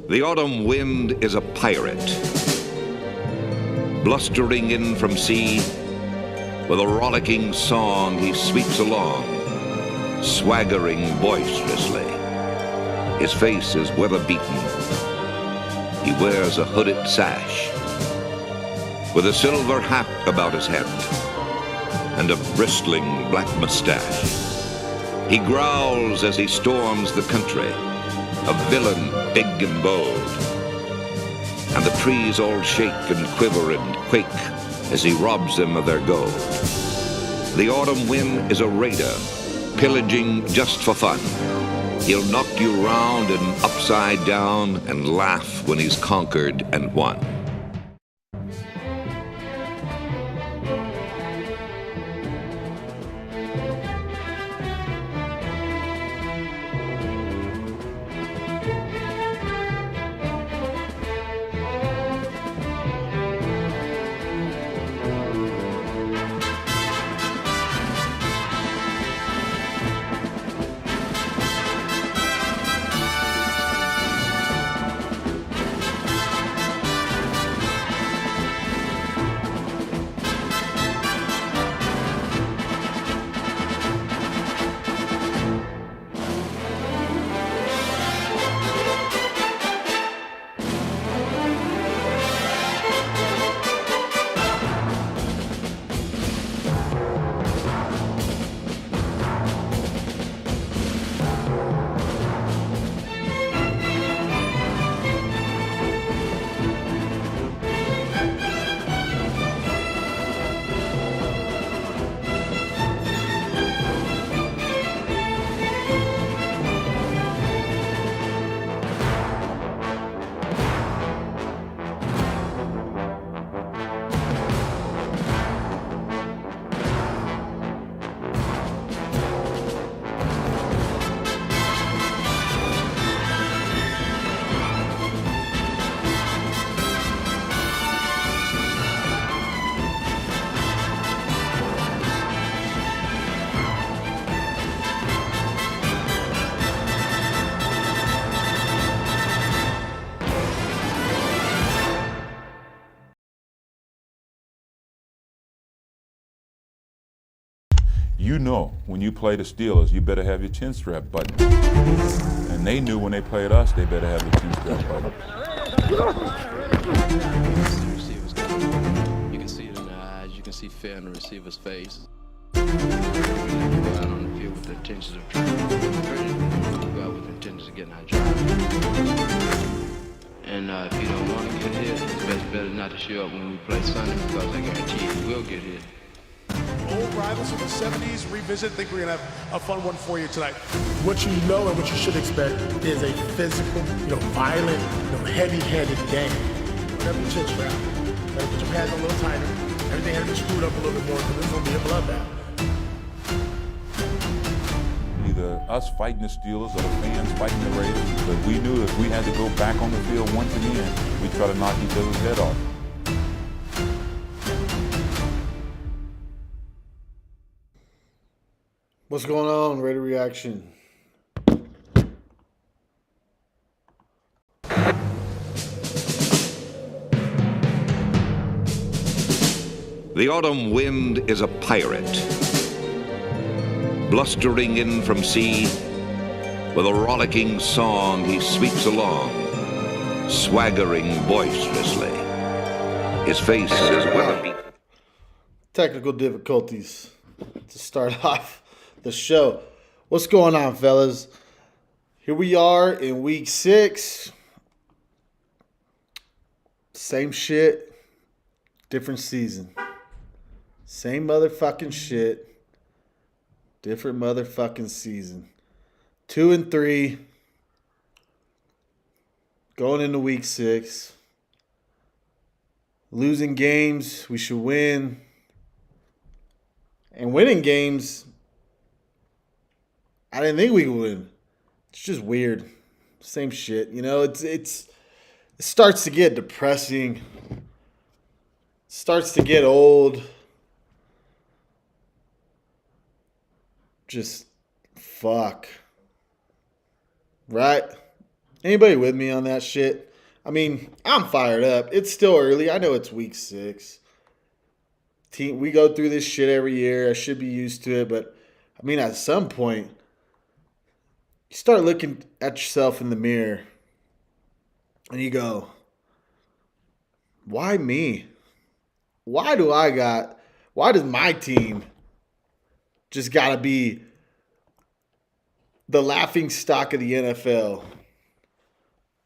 The autumn wind is a pirate, blustering in from sea. With a rollicking song he sweeps along, swaggering boisterously. His face is weather-beaten. He wears a hooded sash, with a silver hat about his head and a bristling black mustache. He growls as he storms the country, a villain big and bold. And the trees all shake and quiver and quake as he robs them of their gold. The autumn wind is a raider, pillaging just for fun. He'll knock you round and upside down and laugh when he's conquered and won. You know, when you play the Steelers, you better have your chin strap button. And they knew when they played us, they better have the chin strap button. You can see it in their eyes. You can see fear in the receiver's face. Go out on the field with the intentions of trying to go out with the intentions of getting our job. And if you don't want to get hit, it's better not to show up when we play Sunday, because I guarantee you will get hit. Old rivals from the 70s revisit. I think we're going to have a fun one for you tonight. What you know and what you should expect is a physical, violent, heavy-handed game. Whatever your chin strap. Gotta put your pads a little tighter. Everything has to be screwed up a little bit more because this is going to be a bloodbath. Either us fighting the Steelers or the fans fighting the Raiders. But we knew if we had to go back on the field once again, we'd try to knock each other's head off. What's going on, Raider Reaction? The autumn wind is a pirate, blustering in from sea. With a rollicking song he sweeps along, swaggering boisterously. His face is weather-beaten. Technical difficulties to start off the show. What's going on, fellas? Here we are in week 6. Same shit, different season. Same motherfucking shit, different motherfucking season. 2-3, going into week 6. Losing games we should win, and winning games I didn't think we could win. It's just weird. Same shit. It starts to get depressing. It starts to get old. Just fuck. Right? Anybody with me on that shit? I mean, I'm fired up. It's still early. I know it's week 6. We go through this shit every year. I should be used to it, but I mean, at some point, you start looking at yourself in the mirror and you go, why me? Why does my team just got to be the laughing stock of the NFL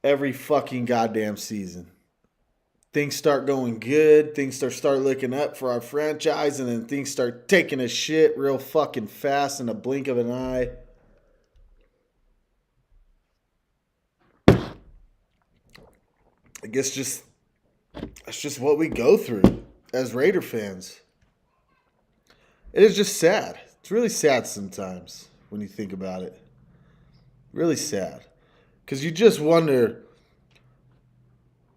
every fucking goddamn season? Things start going good. Things start looking up for our franchise, and then things start taking a shit real fucking fast in a blink of an eye. I guess that's just what we go through as Raider fans. It is just sad. It's really sad sometimes when you think about it. Really sad. Because you just wonder,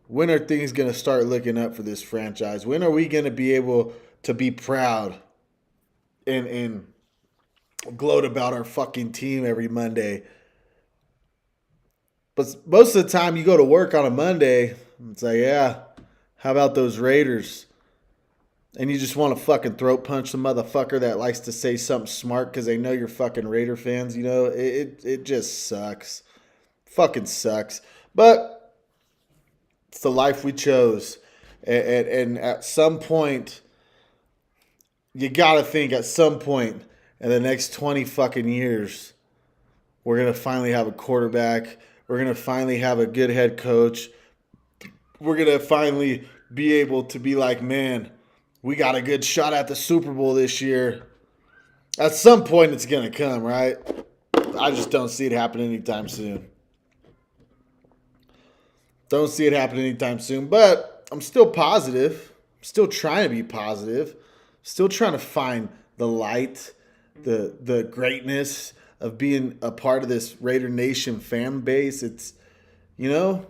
when are things going to start looking up for this franchise? When are we going to be able to be proud and gloat about our fucking team every Monday? But most of the time you go to work on a Monday, it's like, yeah, how about those Raiders? And you just want to fucking throat punch the motherfucker that likes to say something smart because they know you're fucking Raider fans. You know, it just sucks. Fucking sucks. But it's the life we chose. And at some point, you got to think at some point in the next 20 fucking years, we're going to finally have a quarterback. We're going to finally have a good head coach. We're going to finally be able to be like, man, we got a good shot at the Super Bowl this year. At some point, it's going to come, right? I just don't see it happening anytime soon. Don't see it happen anytime soon, but I'm still positive. I'm still trying to be positive. Still trying to find the light, the greatness of being a part of this Raider Nation fan base. It's, you know,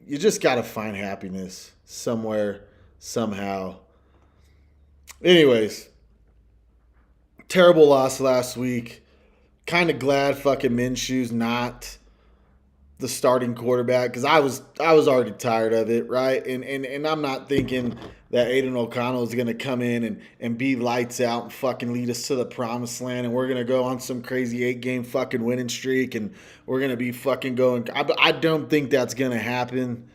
you just got to find happiness somewhere, somehow. Anyways, terrible loss last week. Kind of glad fucking Minshew's not the starting quarterback, because I was already tired of it, right? And I'm not thinking that Aiden O'Connell is going to come in and be lights out and fucking lead us to the promised land, and we're going to go on some crazy 8-game fucking winning streak, and we're going to be fucking going. I don't think that's going to happen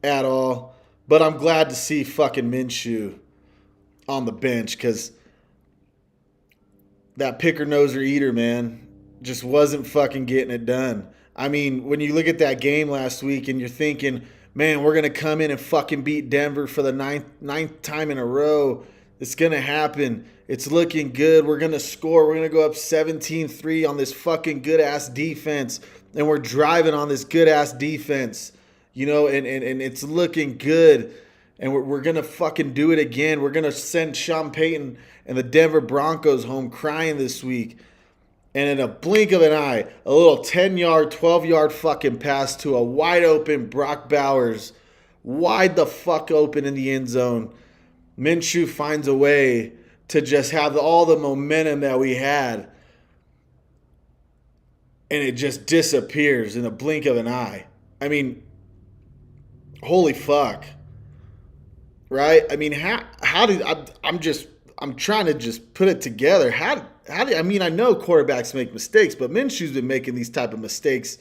at all, but I'm glad to see fucking Minshew on the bench, because that picker, noser, eater, man, just wasn't fucking getting it done. I mean, when you look at that game last week and you're thinking, man, we're going to come in and fucking beat Denver for the ninth time in a row. It's going to happen. It's looking good. We're going to score. We're going to go up 17-3 on this fucking good-ass defense. And we're driving on this good-ass defense. You know, and it's looking good. And we're going to fucking do it again. We're going to send Sean Payton and the Denver Broncos home crying this week. And in a blink of an eye, a little 10-yard, 12-yard fucking pass to a wide-open Brock Bowers, wide the fuck open in the end zone. Minshew finds a way to just have all the momentum that we had, and it just disappears in a blink of an eye. I mean, holy fuck. Right? I mean, how did I'm trying to just put it together. I mean, I know quarterbacks make mistakes, but Minshew's been making these type of mistakes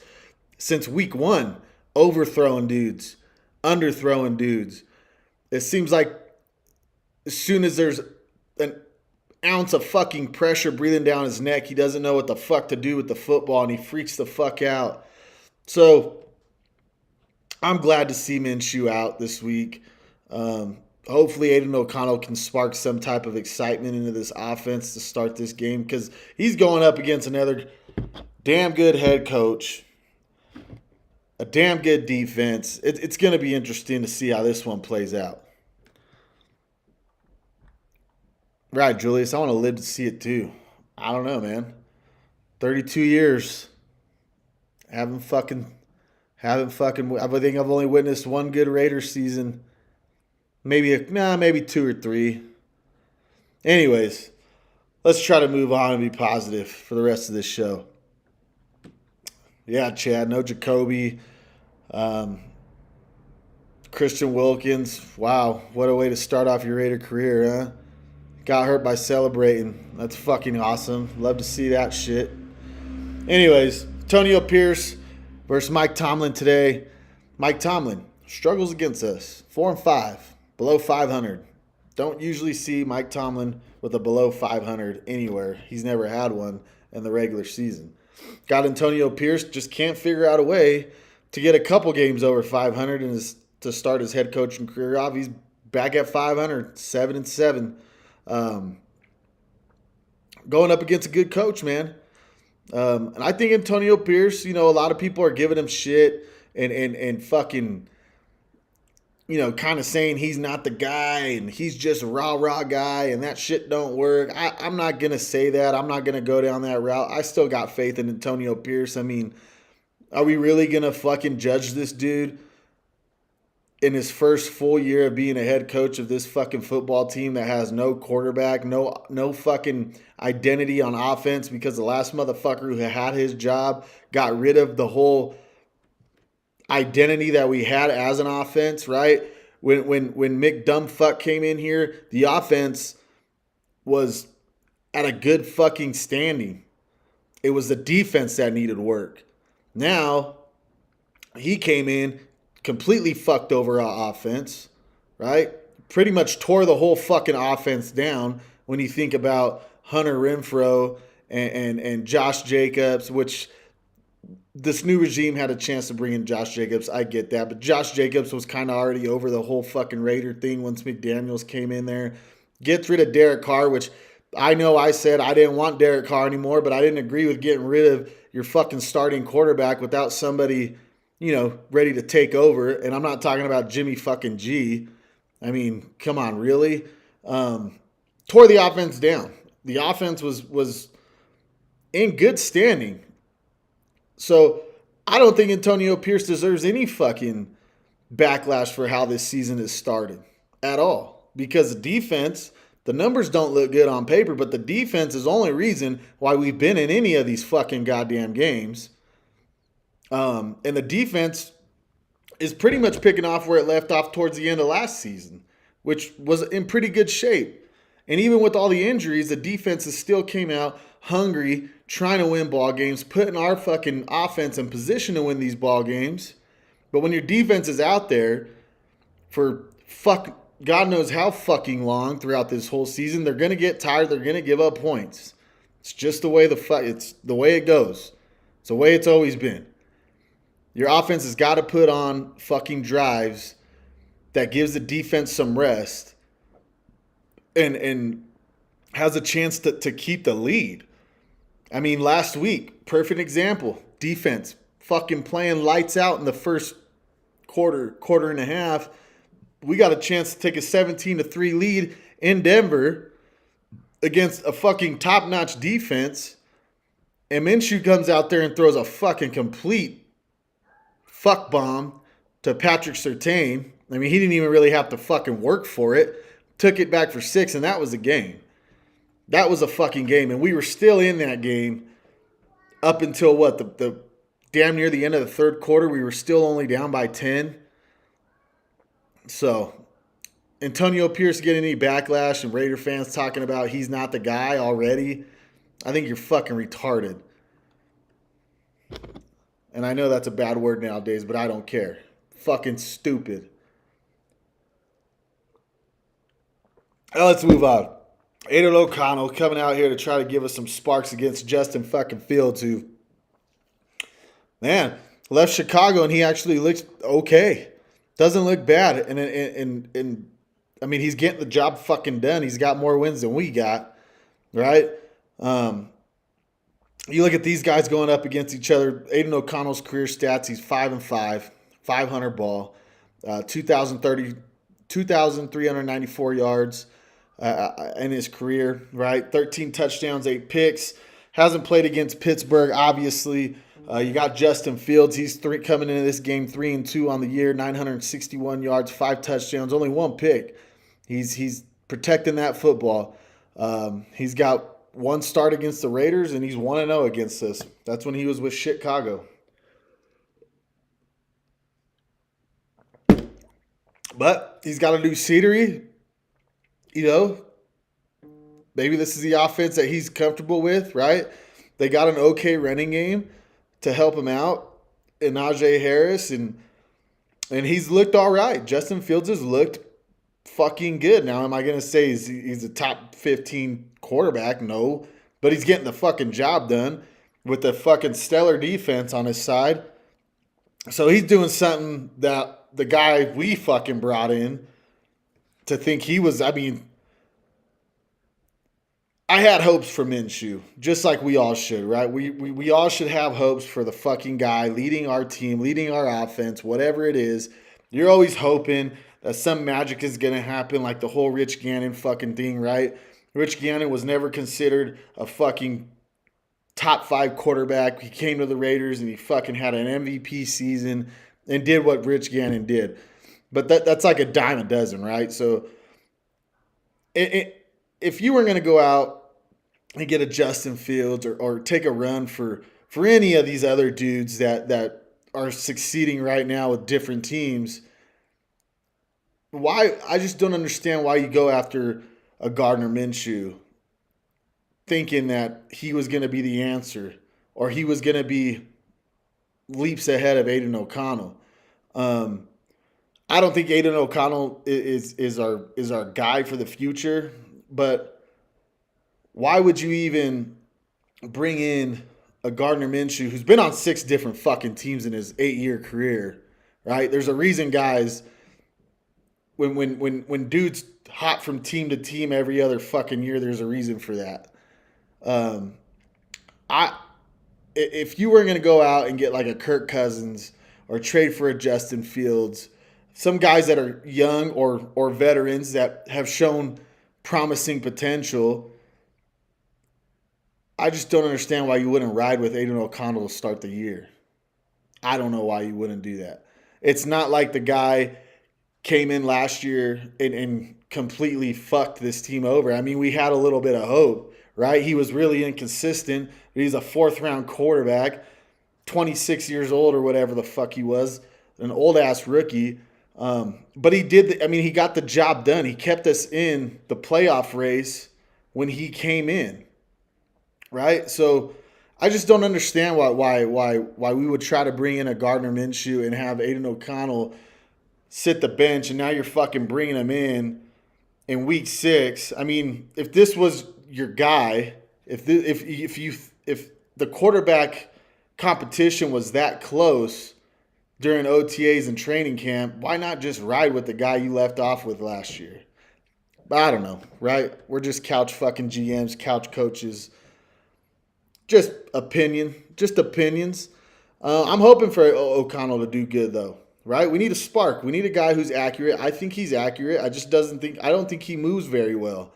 since week 1. Overthrowing dudes, underthrowing dudes. It seems like as soon as there's an ounce of fucking pressure breathing down his neck, he doesn't know what the fuck to do with the football, and he freaks the fuck out. So I'm glad to see Minshew out this week. Hopefully Aiden O'Connell can spark some type of excitement into this offense to start this game, because he's going up against another damn good head coach, a damn good defense. It's going to be interesting to see how this one plays out. Right, Julius, I want to live to see it too. I don't know, man. 32 years. I think I've only witnessed one good Raiders season. Maybe 2 or 3. Anyways, let's try to move on and be positive for the rest of this show. Yeah, Chad, no Jacoby. Christian Wilkins, wow, what a way to start off your Raider career, huh? Got hurt by celebrating. That's fucking awesome. Love to see that shit. Anyways, Antonio Pierce versus Mike Tomlin today. Mike Tomlin struggles against us. 4-5, below 500. Don't usually see Mike Tomlin with a below 500 anywhere. He's never had one in the regular season. Got Antonio Pierce, just can't figure out a way to get a couple games over 500 and to start his head coaching career off. He's back at 500, 7-7. Going up against a good coach, man. And I think Antonio Pierce, a lot of people are giving him shit and fucking, kind of saying he's not the guy and he's just a rah-rah guy and that shit don't work. I'm not going to say that. I'm not going to go down that route. I still got faith in Antonio Pierce. I mean, are we really going to fucking judge this dude in his first full year of being a head coach of this fucking football team that has no quarterback, no fucking identity on offense because the last motherfucker who had his job got rid of the whole identity that we had as an offense, right? When Mick Dumbfuck came in here, the offense was at a good fucking standing. It was the defense that needed work. Now, he came in, completely fucked over our offense, right? Pretty much tore the whole fucking offense down when you think about Hunter Renfrow and Josh Jacobs, which this new regime had a chance to bring in Josh Jacobs. I get that. But Josh Jacobs was kind of already over the whole fucking Raider thing once McDaniels came in there. Gets rid of Derek Carr, which I know I said I didn't want Derek Carr anymore, but I didn't agree with getting rid of your fucking starting quarterback without somebody, ready to take over. And I'm not talking about Jimmy fucking G. I mean, come on, really? Tore the offense down. The offense was in good standing. So I don't think Antonio Pierce deserves any fucking backlash for how this season has started at all. Because the defense, the numbers don't look good on paper, but the defense is the only reason why we've been in any of these fucking goddamn games. And the defense is pretty much picking off where it left off towards the end of last season, which was in pretty good shape. And even with all the injuries, the defense still came out hungry, trying to win ball games, putting our fucking offense in position to win these ball games. But when your defense is out there for God knows how fucking long throughout this whole season, they're gonna get tired. They're gonna give up points. It's just the way it's the way it goes. It's the way it's always been. Your offense has got to put on fucking drives that gives the defense some rest and has a chance to keep the lead. I mean, last week, perfect example. Defense fucking playing lights out in the first quarter and a half. We got a chance to take a 17-3 lead in Denver against a fucking top-notch defense. And Minshew comes out there and throws a fucking complete fuck bomb to Patrick Surtain. I mean, he didn't even really have to fucking work for it. Took it back for 6, and that was a game. That was a fucking game, and we were still in that game up until the damn near the end of the third quarter. We were still only down by 10. So, Antonio Pierce getting any backlash and Raider fans talking about he's not the guy already, I think you're fucking retarded. And I know that's a bad word nowadays, but I don't care. Fucking stupid. Now let's move on. Aidan O'Connell coming out here to try to give us some sparks against Justin fucking Fields, who, man, left Chicago and he actually looks okay. Doesn't look bad. And I mean, he's getting the job fucking done. He's got more wins than we got, right? You look at these guys going up against each other. Aidan O'Connell's career stats, he's 5-5, 500 ball, 2,394 yards in his career, right? 13 touchdowns, 8 picks. Hasn't played against Pittsburgh, obviously. You got Justin Fields. He's coming into this game 3-2 on the year, 961 yards, 5 touchdowns, only 1 pick. He's protecting that football. He's got 1 start against the Raiders, and he's 1-0 against us. That's when he was with Chicago. But he's got a new scenery. You know, maybe this is the offense that he's comfortable with, right? They got an okay running game to help him out in Najee Harris, and he's looked all right. Justin Fields has looked fucking good. Now, am I going to say he's a top 15 quarterback? No. But he's getting the fucking job done with the fucking stellar defense on his side. So he's doing something that the guy we fucking brought in to think he was, I mean, I had hopes for Minshew, just like we all should, right? We all should have hopes for the fucking guy leading our team, leading our offense, whatever it is. You're always hoping that some magic is going to happen, like the whole Rich Gannon fucking thing, right? Rich Gannon was never considered a fucking top 5 quarterback. He came to the Raiders and he fucking had an MVP season and did what Rich Gannon did. But that's like a dime a dozen, right? So if you were going to go out and get a Justin Fields or take a run for any of these other dudes that are succeeding right now with different teams, why? I just don't understand why you go after a Gardner Minshew thinking that he was going to be the answer or he was going to be leaps ahead of Aiden O'Connell. I don't think Aiden O'Connell is our guy for the future, but why would you even bring in a Gardner Minshew who's been on 6 different fucking teams in his 8-year career, right? There's a reason, guys, when dudes hop from team to team every other fucking year, there's a reason for that. If you were going to go out and get like a Kirk Cousins or trade for a Justin Fields, some guys that are young or veterans that have shown promising potential, I just don't understand why you wouldn't ride with Aiden O'Connell to start the year. I don't know why you wouldn't do that. It's not like the guy came in last year and completely fucked this team over. I mean, we had a little bit of hope, right? He was really inconsistent. He's a 4th-round quarterback, 26 years old or whatever the fuck he was, an old-ass rookie. But he did, he got the job done. He kept us in the playoff race when he came in, right? So I just don't understand why we would try to bring in a Gardner Minshew and have Aiden O'Connell sit the bench, and now you're fucking bringing him in week 6. I mean, if this was your guy, if the quarterback competition was that close during OTAs and training camp, why not just ride with the guy you left off with last year? But I don't know, right? We're just couch fucking GMs, couch coaches. Just opinions. I'm hoping for O'Connell to do good, though, right? We need a spark. We need a guy who's accurate. I think he's accurate. I don't think he moves very well.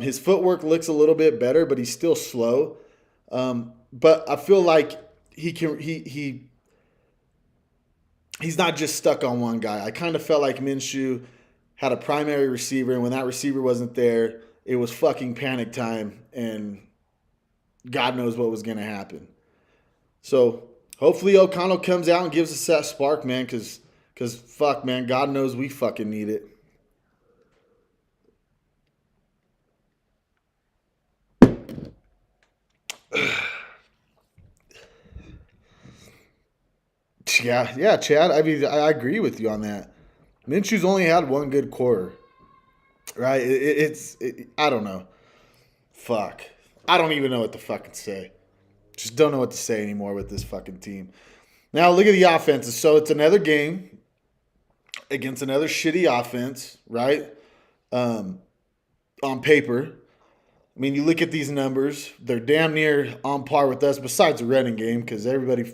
His footwork looks a little bit better, but he's still slow. But I feel like he's not just stuck on one guy. I kind of felt like Minshew had a primary receiver, and when that receiver wasn't there, it was fucking panic time, and God knows what was going to happen. So hopefully O'Connell comes out and gives us that spark, man, because fuck, man, God knows we fucking need it. Yeah, Chad. I mean, I agree with you on that. Minshew's only had one good quarter, right? I don't know. Fuck. I don't even know what to fucking say. Just don't know what to say anymore with this fucking team. Now, look at the offenses. So it's another game against another shitty offense, right? On paper. I mean, you look at these numbers, they're damn near on par with us besides the running game, because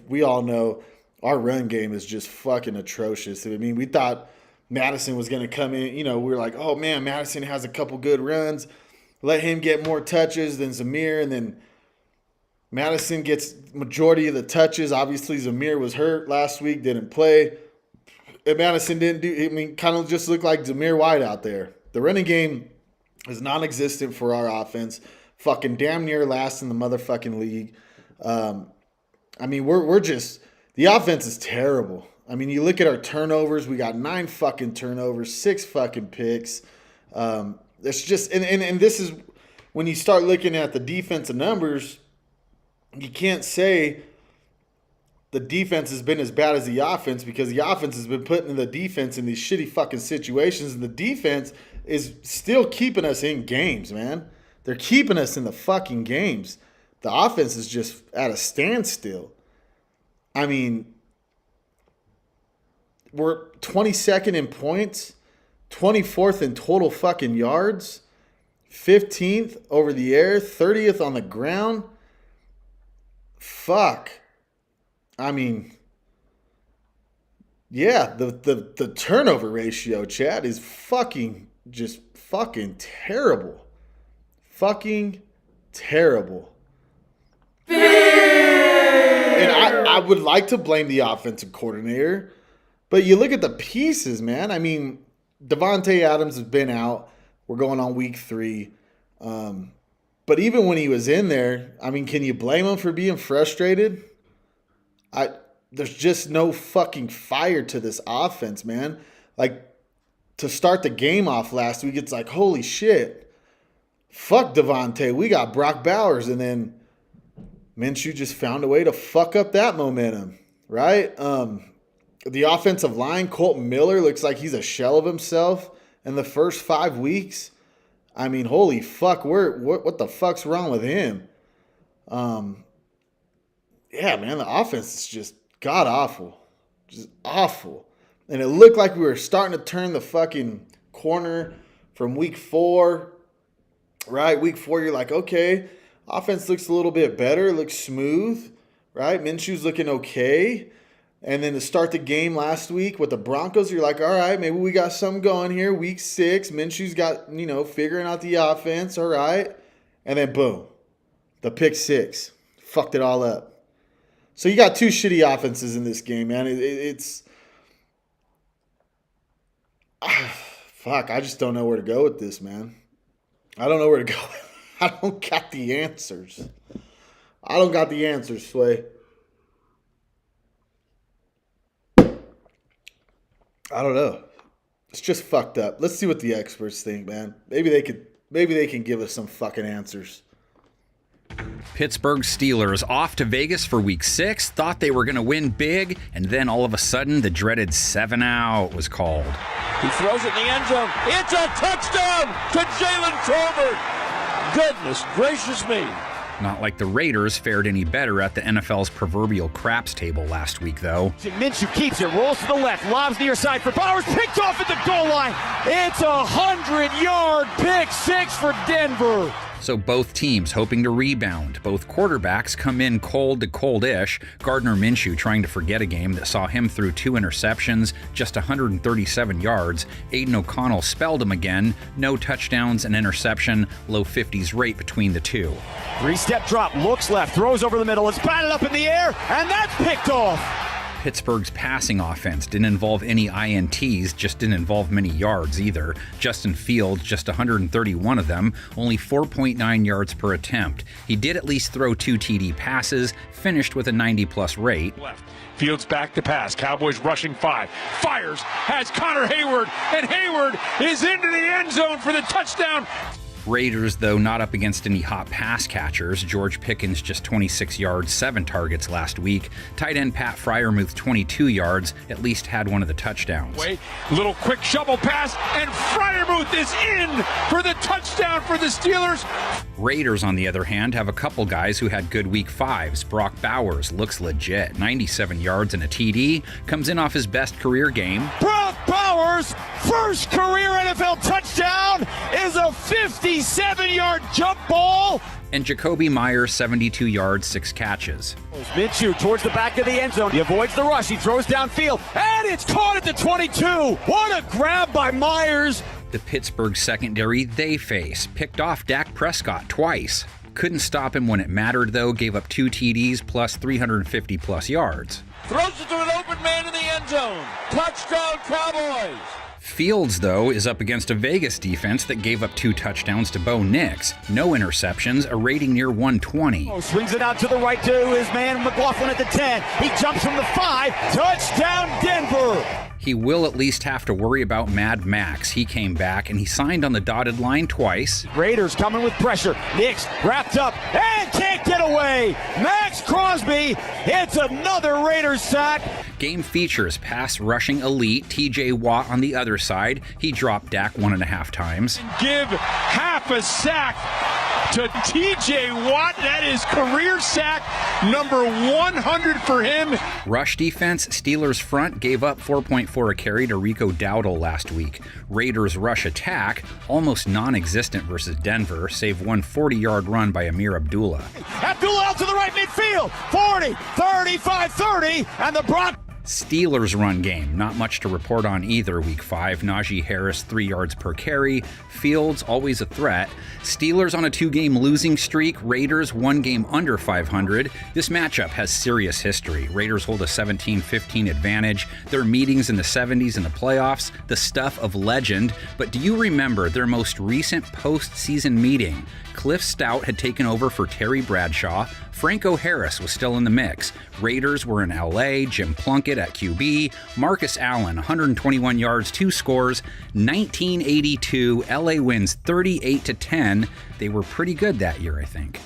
we all know our run game is just fucking atrocious. I mean, we thought Madison was going to come in. You know, we were like, oh, man, Madison has a couple good runs. Let him get more touches than Zamir, and then Madison gets majority of the touches. Obviously, Zamir was hurt last week, didn't play. And Madison kind of just looked like Zamir White out there. The running game is non-existent for our offense. Fucking damn near last in the motherfucking league. I mean, we're just – the offense is terrible. I mean, you look at our turnovers. We got 9 fucking turnovers, 6 fucking picks. It's just, and this is when you start looking at the defensive numbers, you can't say the defense has been as bad as the offense, because the offense has been putting the defense in these shitty fucking situations, and the defense is still keeping us in games, man. They're keeping us in the fucking games. The offense is just at a standstill. I mean, we're 22nd in points, 24th in total fucking yards, 15th over the air, 30th on the ground. Fuck. I mean, yeah, the turnover ratio, Chad, is fucking terrible. Fucking terrible. And I would like to blame the offensive coordinator, but you look at the pieces, man. I mean, Davante Adams has been out. We're going on week 3. But even when he was in there, I mean, can you blame him for being frustrated? There's just no fucking fire to this offense, man. Like, to start the game off last week, it's like, holy shit. Fuck Davante. We got Brock Bowers. And then Minshew just found a way to fuck up that momentum, right? The offensive line, Colton Miller, looks like he's a shell of himself in the first 5 weeks. I mean, holy fuck, what the fuck's wrong with him? Yeah, man, the offense is just god-awful. Just awful. And it looked like we were starting to turn the fucking corner from week 4, right? Week 4, you're like, okay, offense looks a little bit better, looks smooth, right? Minshew's looking okay. And then to start the game last week with the Broncos, you're like, all right, maybe we got something going here. Week 6, Minshew's got, figuring out the offense, all right. And then boom, the pick 6. Fucked it all up. So you got 2 shitty offenses in this game, man. It's fuck, I just don't know where to go with this, man. I don't know where to go. I don't got the answers. I don't got the answers, Sway. I don't know. It's just fucked up. Let's see what the experts think, man. Maybe they can give us some fucking answers. Pittsburgh Steelers off to Vegas for week 6, thought they were going to win big, and then all of a sudden the dreaded 7-out was called. He throws it in the end zone. It's a touchdown to Jalen Tolbert. Goodness gracious me. Not like the Raiders fared any better at the NFL's proverbial craps table last week, though. Minshew keeps it, rolls to the left, lobs near side for Bowers, picked off at the goal line. It's a 100-yard pick 6 for Denver. So both teams hoping to rebound. Both quarterbacks come in cold to cold-ish. Gardner Minshew trying to forget a game that saw him through 2 interceptions, just 137 yards. Aiden O'Connell spelled him again. No touchdowns, an interception, low 50s rate between the two. 3-step drop, looks left, throws over the middle. It's batted up in the air, and that's picked off. Pittsburgh's passing offense didn't involve any INTs, just didn't involve many yards either. Justin Fields, just 131 of them, only 4.9 yards per attempt. He did at least throw 2 TD passes, finished with a 90-plus rate. Left. Fields back to pass. Cowboys rushing 5. Fires. Has Connor Hayward. And Hayward is into the end zone for the touchdown. Raiders, though, not up against any hot pass catchers. George Pickens just 26 yards, 7 targets last week. Tight end Pat Freiermuth 22 yards, at least had one of the touchdowns. Wait, little quick shovel pass, and Freiermuth is in for the touchdown for the Steelers. Raiders, on the other hand, have a couple guys who had good week 5s. Brock Bowers looks legit, 97 yards and a TD, comes in off his best career game. Brock Bowers, first career NFL touchdown, is a 57-yard jump ball. And Jacoby Myers, 72 yards, 6 catches. Minshew towards the back of the end zone. He avoids the rush. He throws downfield, and it's caught at the 22. What a grab by Myers. The Pittsburgh secondary they face picked off Dak Prescott twice. Couldn't stop him when it mattered, though. Gave up 2 TDs plus 350-plus yards. Throws it to an open man in the end zone. Touchdown, Cowboys. Fields, though, is up against a Vegas defense that gave up 2 touchdowns to Bo Nix. No interceptions, a rating near 120. Swings it out to the right to his man McLaughlin at the 10. He jumps from the 5. Touchdown, Denver. He will at least have to worry about Mad Max. He came back and he signed on the dotted line twice. Raiders coming with pressure. Nix wrapped up and can't get away. Max Crosby hits another Raiders sack. Game features pass rushing elite TJ Watt on the other side. He dropped Dak 1.5 times. Give half a sack to TJ Watt. That is career sack number 100 for him. Rush defense, Steelers front gave up 4.4 a carry to Rico Dowdle last week. Raiders rush attack, almost non-existent versus Denver, save one 40-yard run by Amir Abdullah. Abdullah out to the right midfield. 40, 35, 30, and the Broncos. Steelers run game, not much to report on either. Week 5, Najee Harris 3 yards per carry. Fields always a threat. Steelers on a 2-game losing streak. Raiders 1 game under 500. This matchup has serious history. Raiders hold a 17-15 advantage. Their meetings in the 70s in the playoffs, the stuff of legend. But do you remember their most recent postseason meeting? Cliff Stout had taken over for Terry Bradshaw. Franco Harris was still in the mix. Raiders were in LA, Jim Plunkett at QB, Marcus Allen, 121 yards, 2 scores, 1982. LA wins 38-10. They were pretty good that year, I think.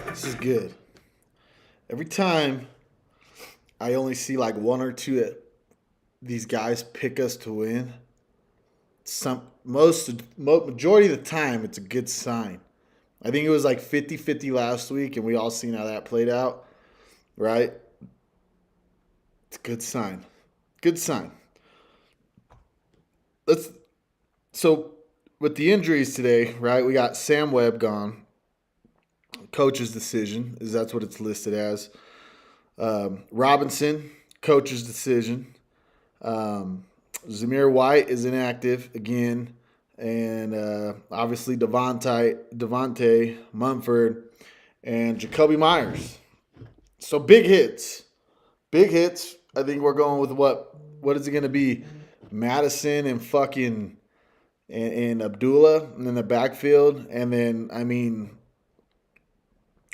This is good. Every time I only see like 1 or 2 that these guys pick us to win, majority of the time it's a good sign. I think it was like 50-50 last week, and we all seen how that played out, right? It's a good sign. Good sign. So with the injuries today, right, we got Sam Webb gone. Coach's decision, is that's what it's listed as. Robinson, coach's decision. Zamir White is inactive again. And obviously Devontae Mumford, and Jacoby Myers. So big hits. Big hits. I think we're going with what is it going to be? Madison and fucking and Abdullah in the backfield. And then, I mean,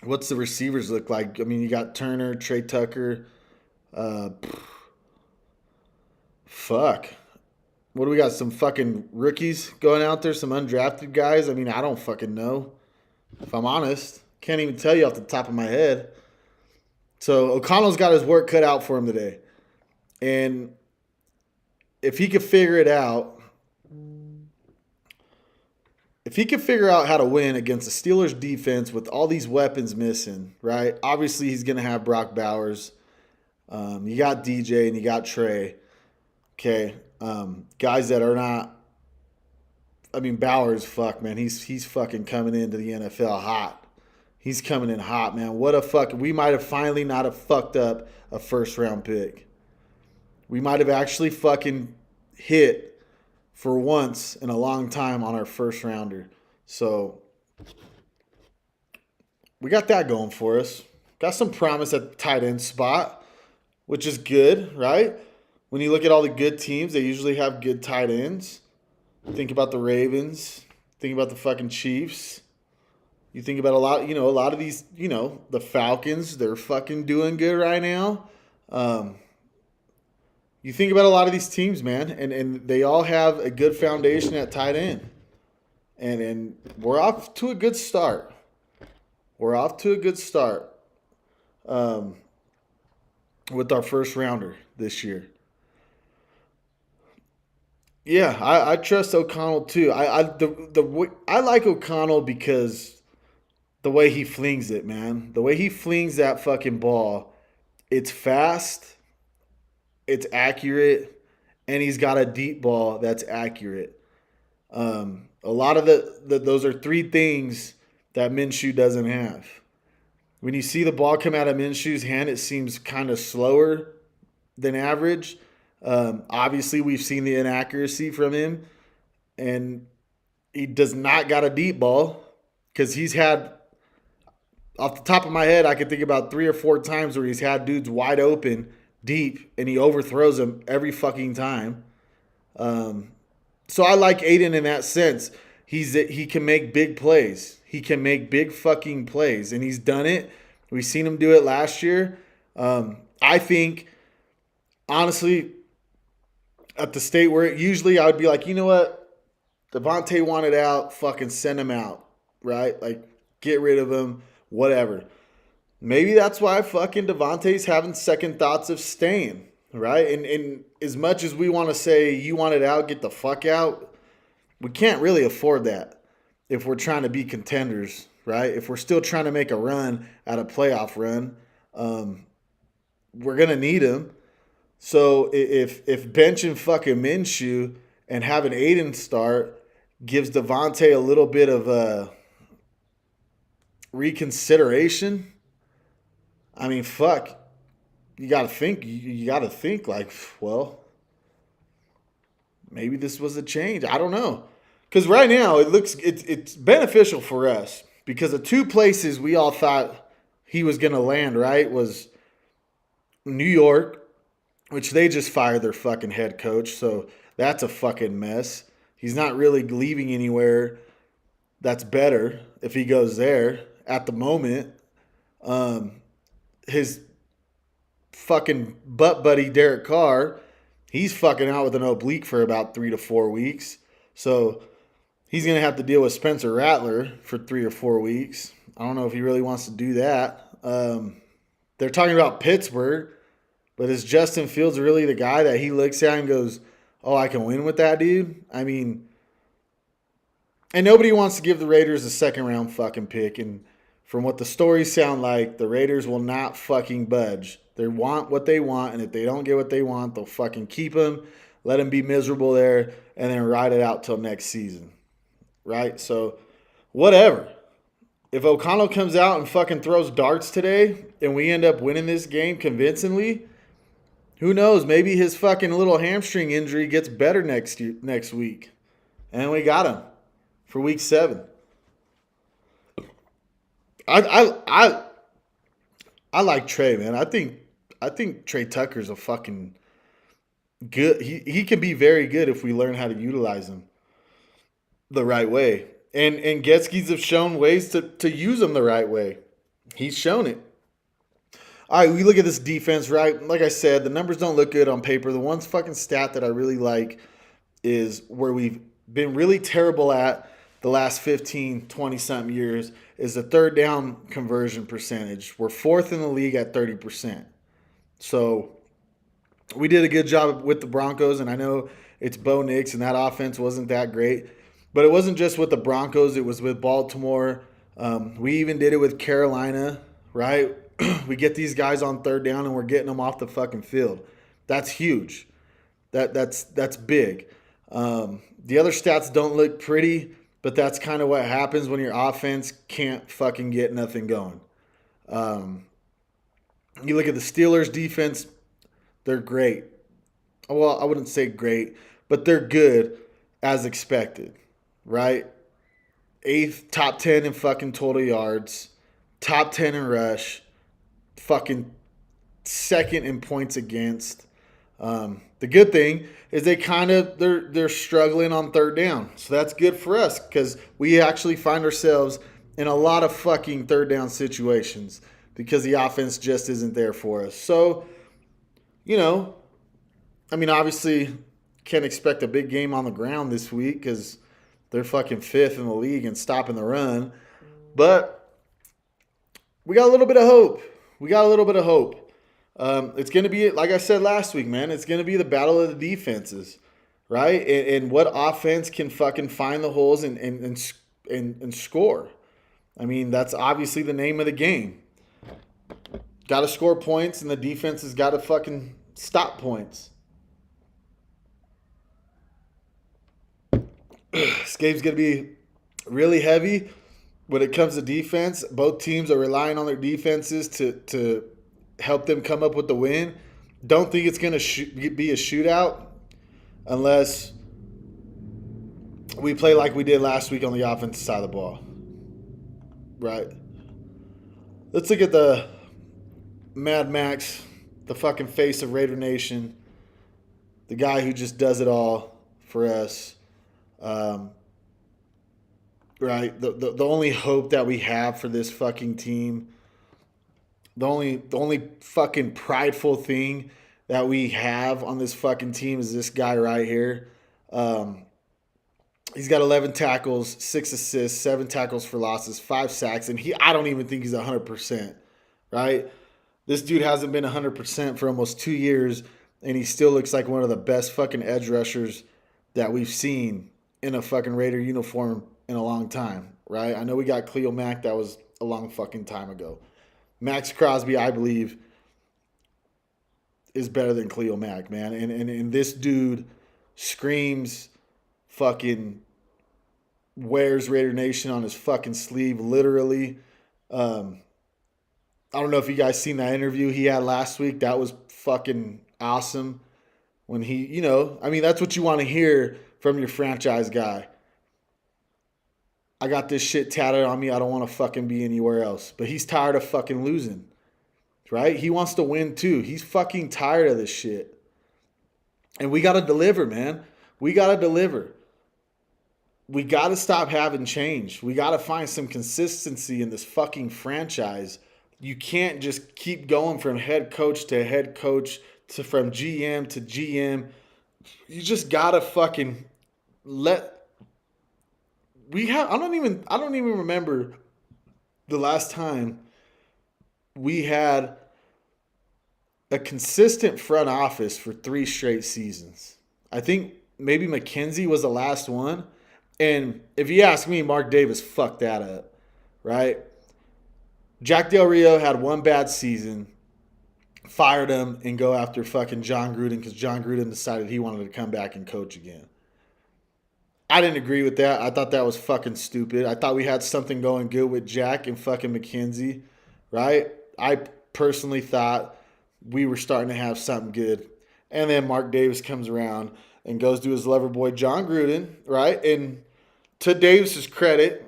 what's the receivers look like? I mean, you got Turner, Trey Tucker. Fuck. What do we got? Some fucking rookies going out there? Some undrafted guys? I mean, I don't fucking know. If I'm honest. Can't even tell you off the top of my head. So O'Connell's got his work cut out for him today. And if he could figure it out, how to win against the Steelers defense with all these weapons missing, right? Obviously, he's going to have Brock Bowers. You got DJ and you got Trey. Okay. Guys that are not, I mean, Bowers, fuck, man. He's fucking coming into the NFL hot. He's coming in hot, man. What a fuck. We might have finally not have fucked up a first-round pick. We might have actually fucking hit for once in a long time on our first-rounder. So we got that going for us. Got some promise at the tight end spot, which is good, right? When you look at all the good teams, they usually have good tight ends. Think about the Ravens. Think about the fucking Chiefs. You think about a lot of these, the Falcons, they're fucking doing good right now. You think about a lot of these teams, man, and they all have a good foundation at tight end. And we're off to a good start. With our first rounder this year. Yeah, I trust O'Connell too. I like O'Connell because the way he flings it, man. The way he flings that fucking ball, it's fast, it's accurate, and he's got a deep ball that's accurate. A lot of those are 3 things that Minshew doesn't have. When you see the ball come out of Minshew's hand, it seems kind of slower than average. Obviously, we've seen the inaccuracy from him, and he does not got a deep ball. because he's had, off the top of my head, I could think about 3 or 4 times where he's had dudes wide open, deep, and he overthrows them every fucking time. So I like Aiden in that sense. He can make big plays. He can make big fucking plays, and he's done it. We've seen him do it last year. I think, honestly, at the state where usually I would be like, you know what? Devontae wanted out, fucking send him out, right? Like, get rid of him, whatever. Maybe that's why fucking Devontae's having second thoughts of staying, right? And as much as we want to say you wanted out, get the fuck out, we can't really afford that if we're trying to be contenders, right? If we're still trying to make a run at a playoff run, we're going to need him. So if benching fucking Minshew and having Aiden start gives Devontae a little bit of a reconsideration, I mean, fuck. You got to think. You got to think like, well, maybe this was a change. I don't know. Because right now it's beneficial for us because the 2 places we all thought he was going to land, right, was New York, which they just fired their fucking head coach. So that's a fucking mess. He's not really leaving anywhere that's better if he goes there at the moment. His fucking butt buddy Derek Carr, he's fucking out with an oblique for about 3 to 4 weeks. So he's going to have to deal with Spencer Rattler for 3 or 4 weeks. I don't know if he really wants to do that. They're talking about Pittsburgh, but is Justin Fields really the guy that he looks at and goes, oh, I can win with that dude? I mean, and nobody wants to give the Raiders a second-round fucking pick. And from what the stories sound like, the Raiders will not fucking budge. They want what they want, and if they don't get what they want, they'll fucking keep him, let him be miserable there, and then ride it out till next season. Right? So, whatever. If O'Connell comes out and fucking throws darts today, and we end up winning this game convincingly, who knows? Maybe his fucking little hamstring injury gets better next week. And we got him for week 7. I like Trey, man. I think Trey Tucker's a fucking good. He can be very good if we learn how to utilize him the right way. And Getskis have shown ways to use him the right way. He's shown it. All right, we look at this defense, right? Like I said, the numbers don't look good on paper. The one fucking stat that I really like is where we've been really terrible at the last 15, 20-something years is the third down conversion percentage. We're 4th in the league at 30%. So we did a good job with the Broncos, and I know it's Bo Nix, and that offense wasn't that great. But it wasn't just with the Broncos. It was with Baltimore. We even did it with Carolina, right? We get these guys on third down, and we're getting them off the fucking field. That's huge. That's big. The other stats don't look pretty, but that's kind of what happens when your offense can't fucking get nothing going. You look at the Steelers' defense, they're great. Well, I wouldn't say great, but they're good as expected, right? 8th, top 10 in fucking total yards, top 10 in rush, fucking 2nd in points against. The good thing is they're struggling on third down. So that's good for us because we actually find ourselves in a lot of fucking third down situations because the offense just isn't there for us. So, obviously can't expect a big game on the ground this week because they're fucking 5th in the league and stopping the run. But we got a little bit of hope. It's going to be, like I said last week, man, it's going to be the battle of the defenses, right? And what offense can fucking find the holes and score. I mean, that's obviously the name of the game. Got to score points, and the defense has got to fucking stop points. This game's going to be really heavy when it comes to defense. Both teams are relying on their defenses to help them come up with the win. Don't think it's going to be a shootout unless we play like we did last week on the offensive side of the ball. right? Let's look at the Mad Max, the fucking face of Raider Nation, the guy who just does it all for us. Right? The only hope that we have for this fucking team, the only fucking prideful thing that we have on this fucking team is this guy right here. He's got 11 tackles, 6 assists, 7 tackles for losses, 5 sacks, and I don't even think he's 100%, right? This dude hasn't been 100% for almost 2 years, and he still looks like one of the best fucking edge rushers that we've seen in a fucking Raider uniform in a long time, right? I know we got Khalil Mack. That was a long fucking time ago. Max Crosby, I believe, is better than Khalil Mack, man. And this dude screams fucking wears Raider Nation on his fucking sleeve, literally. I don't know if you guys seen that interview he had last week. That was fucking awesome. When he, I mean, that's what you want to hear from your franchise guy. I got this shit tatted on me. I don't want to fucking be anywhere else. But he's tired of fucking losing, right? He wants to win too. He's fucking tired of this shit. And we got to deliver, man. We got to deliver. We got to stop having change. We got to find some consistency in this fucking franchise. You can't just keep going from head coach to head coach to from GM to GM. You just got to fucking I don't even remember the last time we had a consistent front office for 3 straight seasons. I think maybe McKenzie was the last one. And if you ask me, Mark Davis fucked that up, right? Jack Del Rio had one bad season, fired him, and go after fucking John Gruden because John Gruden decided he wanted to come back and coach again. I didn't agree with that. I thought that was fucking stupid. I thought we had something going good with Jack and fucking McKenzie, right? I personally thought we were starting to have something good. And then Mark Davis comes around and goes to his lover boy John Gruden, right? And to Davis's credit,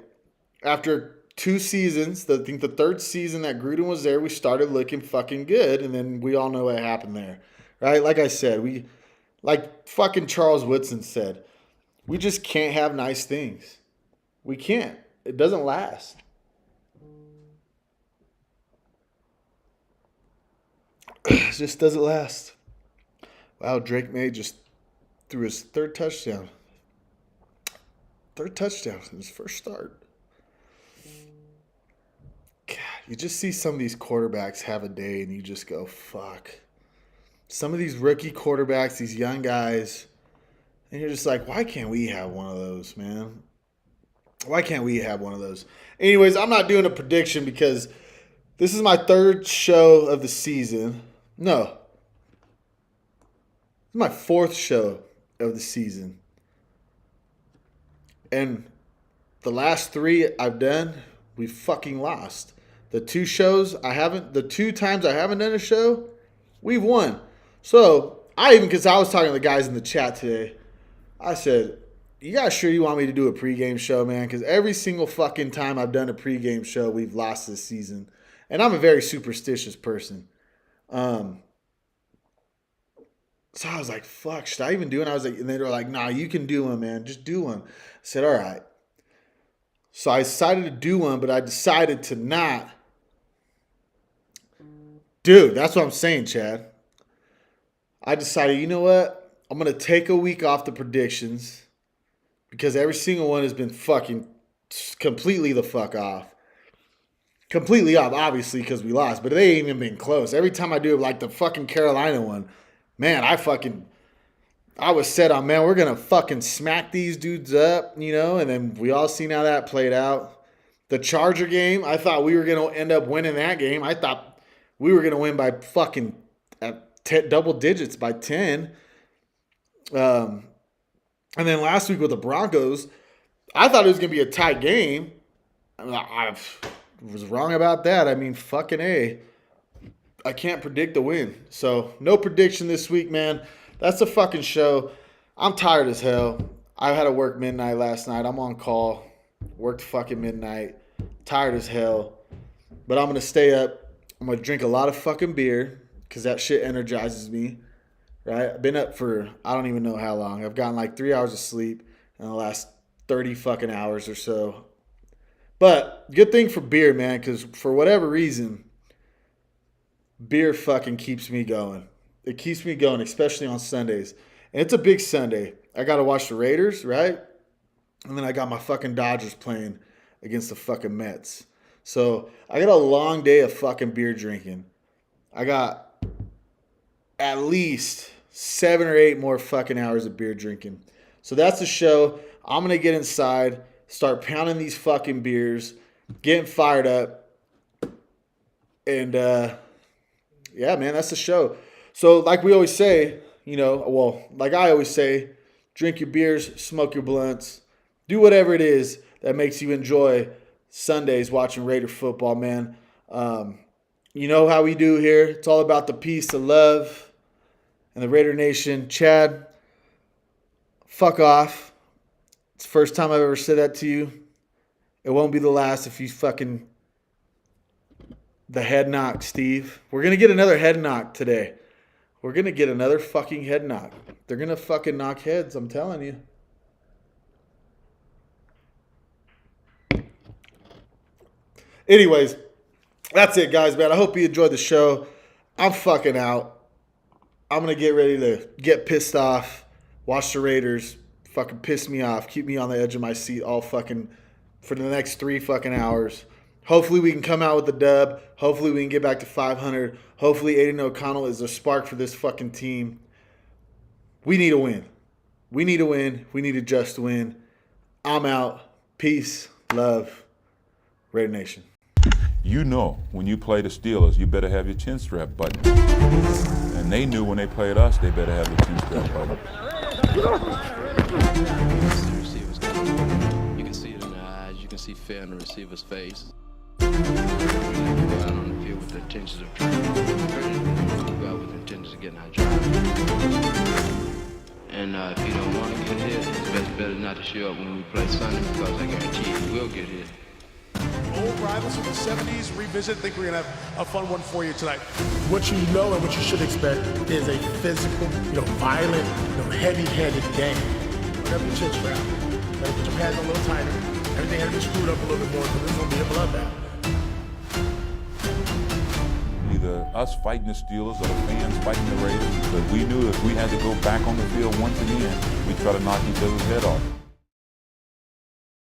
after 2 seasons, I think the 3rd season that Gruden was there, we started looking fucking good. And then we all know what happened there, right? Like I said, like fucking Charles Woodson said, we just can't have nice things. We can't. It doesn't last. It just doesn't last. Wow, Drake May just threw his 3rd touchdown. 3rd touchdown in his first start. God, you just see some of these quarterbacks have a day and you just go, fuck. Some of these rookie quarterbacks, these young guys, and you're just like, why can't we have one of those, man? Why can't we have one of those? Anyways, I'm not doing a prediction because this is my 3rd show of the season. No. This is my 4th show of the season. And the last 3 I've done, we fucking lost. The 2 times I haven't done a show, we've won. So, because I was talking to the guys in the chat today, I said, you guys sure you want me to do a pregame show, man? Because every single fucking time I've done a pregame show, we've lost this season. And I'm a very superstitious person. So I was like, fuck, should I even do it? And they were like, nah, you can do one, man. Just do one. I said, all right. So I decided to do one, but I decided to not. Dude, that's what I'm saying, Chad. I decided, you know what? I'm going to take a week off the predictions because every single one has been fucking completely the fuck off. Completely off, obviously, because we lost, but they ain't even been close. Every time I do it, like the fucking Carolina one, man, I was set on, man, we're going to fucking smack these dudes up, and then we all seen how that played out. The Charger game, I thought we were going to end up winning that game. I thought we were going to win by fucking double digits by 10. And then last week with the Broncos, I thought it was going to be a tight game. I was wrong about that. I mean, fucking A. I can't predict the win. So, no prediction this week, man. That's the fucking show. I'm tired as hell. I had to work midnight last night. I'm on call. Worked fucking midnight. tired as hell. But I'm going to stay up. I'm going to drink a lot of fucking beer because that shit energizes me, right? I've been up for I don't even know how long. I've gotten like 3 hours of sleep in the last 30 fucking hours or so. But good thing for beer, man, because for whatever reason, beer fucking keeps me going. It keeps me going, especially on Sundays. And it's a big Sunday. I got to watch the Raiders, right? And then I got my fucking Dodgers playing against the fucking Mets. So I got a long day of fucking beer drinking. I got at least 7 or 8 more fucking hours of beer drinking. So that's the show. I'm going to get inside, start pounding these fucking beers, getting fired up. And, yeah, man, that's the show. So like we always say, like I always say, drink your beers, smoke your blunts, do whatever it is that makes you enjoy Sundays watching Raider football, man. You know how we do here. It's all about the peace, the love, and the Raider Nation. Chad, fuck off. It's the first time I've ever said that to you. It won't be the last if you fucking... The head knock, Steve. We're going to get another head knock today. We're going to get another fucking head knock. They're going to fucking knock heads, I'm telling you. Anyways, that's it, guys, man. I hope you enjoyed the show. I'm fucking out. I'm going to get ready to get pissed off, watch the Raiders, fucking piss me off, keep me on the edge of my seat all fucking for the next 3 fucking hours. Hopefully we can come out with the dub. Hopefully we can get back to 500. Hopefully Aiden O'Connell is a spark for this fucking team. We need a win. We need a win. We need a just win. I'm out. Peace. Love. Raider Nation. You know, when you play the Steelers, you better have your chin strap buttoned. And they knew when they played us, they better have their chin strap buttoned. You can see it in the eyes. You can see fear in the receiver's face. Go out on the field with the intentions of trying to go out with the intentions of getting our job. And if you don't want to get hit, it's better not to show up when we play Sunday because I guarantee you will get hit. Old rivals from the 70s revisit. I think we're going to have a fun one for you tonight. What you know and what you should expect is a physical, violent, heavy-handed game. Whatever your chin strap. Better put your pads a little tighter. Everything has to be screwed up a little bit more because this is going to be a bloodbath. Either us fighting the Steelers or the fans fighting the Raiders, but we knew if we had to go back on the field once again, we'd try to knock each other's head off.